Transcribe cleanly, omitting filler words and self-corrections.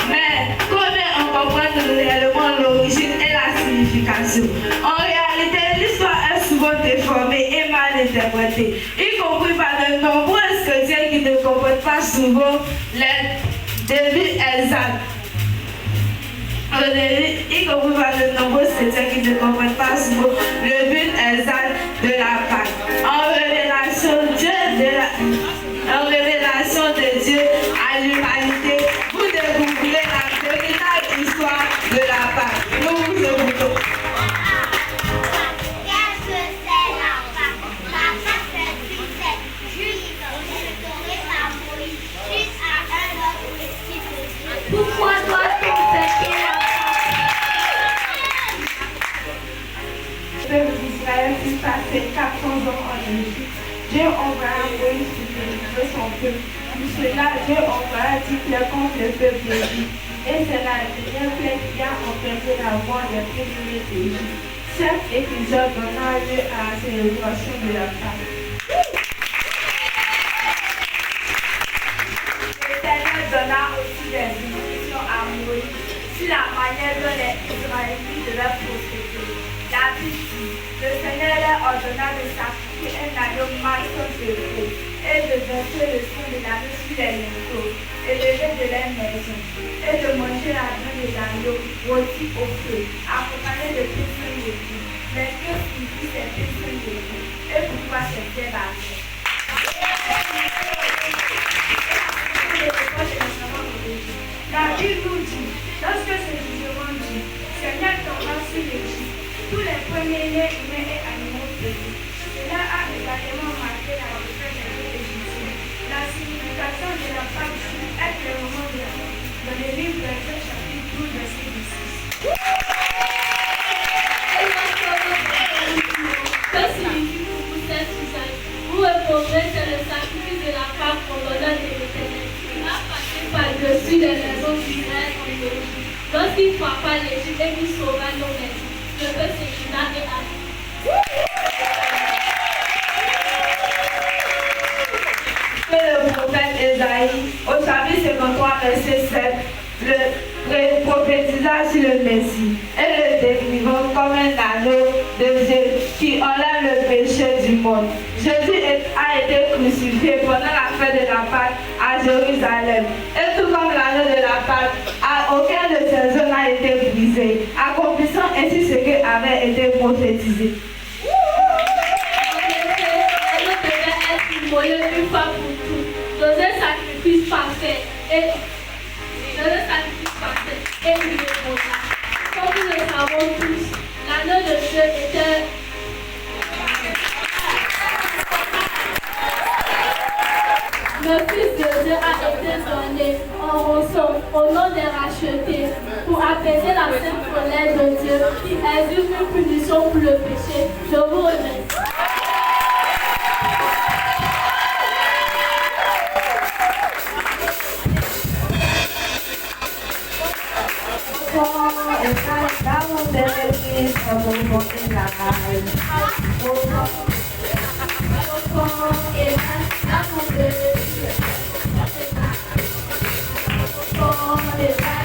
Mais comment on comprend réellement l'origine et la signification? En réalité, l'histoire est souvent déformée et mal interprétée, y compris par de nombreux chrétiens qui ne comprennent pas souvent les débuts exacts. Y compris par de nombreux chrétiens qui ne comprennent pas souvent le but exact de la Pâque. En révélation de Dieu à l'humanité, vous découvrirez la véritable histoire de la Pâque. Nous vous écoutons. Qu'est-ce que c'est la Pâque? La Pâque, c'est une fête juive instaurée par Moïse suite à un ordre précis de Dieu. Pourquoi doit-on fêter la Pâque? Le peuple d'Israël fut passé 400 ans en Égypte. Dieu envoya Moïse pour délivrer son peuple. Pour cela, Dieu envoya 10 plaies contre le peuple d'Égypte. Et c'est la dernière plaie qui a empêché la voix des prisonniers d'Égypte. Cet épisode donna lieu à la célébration de la Pâque. L'Éternel donna aussi des instructions à Moïse sur la manière dont les Israélites devaient procéder. La Bible dit, le Seigneur leur ordonna de sacrifier un agneau mâle sans défaut et de verser le sang de l'agneau sur les linteaux élevés de leur maison et de manger la viande de l'agneau rôti au feu, accompagné de pétrins de vie. Mais que signifient ces pétrins de vie et pourquoi ces pierres bâties? La Bible nous dit, lorsque ce jugement dit, Seigneur tomba sur l'Égypte, tous les premiers-nés humains et animaux péris. Cela a également marqué la retraite des peuples égyptiens. La signification de la Pâque est clairement définie dans le livre d'Exode chapitre 12, verset 16. Que signifie pour vous cette usage? Vous répondrez, c'est le sacrifice de la Pâque ordonnée de l'Éternel. Il a passé par-dessus les maisons d'Israël en Égypte. Lorsqu'il frappa l'Égypte et qu'il sauva nos maisons, le peuple s'écria et a dit. Que le prophète Ésaïe, au chapitre 53, verset 7, le prophétisa sur le Messie et le décrivant comme un agneau de Dieu qui enlève le péché du monde. Jésus a été crucifié pendant la fête de la Pâque à Jérusalem. Et tout comme l'agneau de la Pâque, aucun de ses os n'a été brisé, accomplissant ainsi ce qui avait été prophétisé. Moyen une fois pour toutes, dans un sacrifice parfait et il est bon. Comme nous le savons tous, l'agneau de Dieu était le Fils de Dieu a été donné en rançon au nom des rachetés pour apaiser la sainte colère de Dieu qui exige une punition pour le péché. Je vous remercie. It's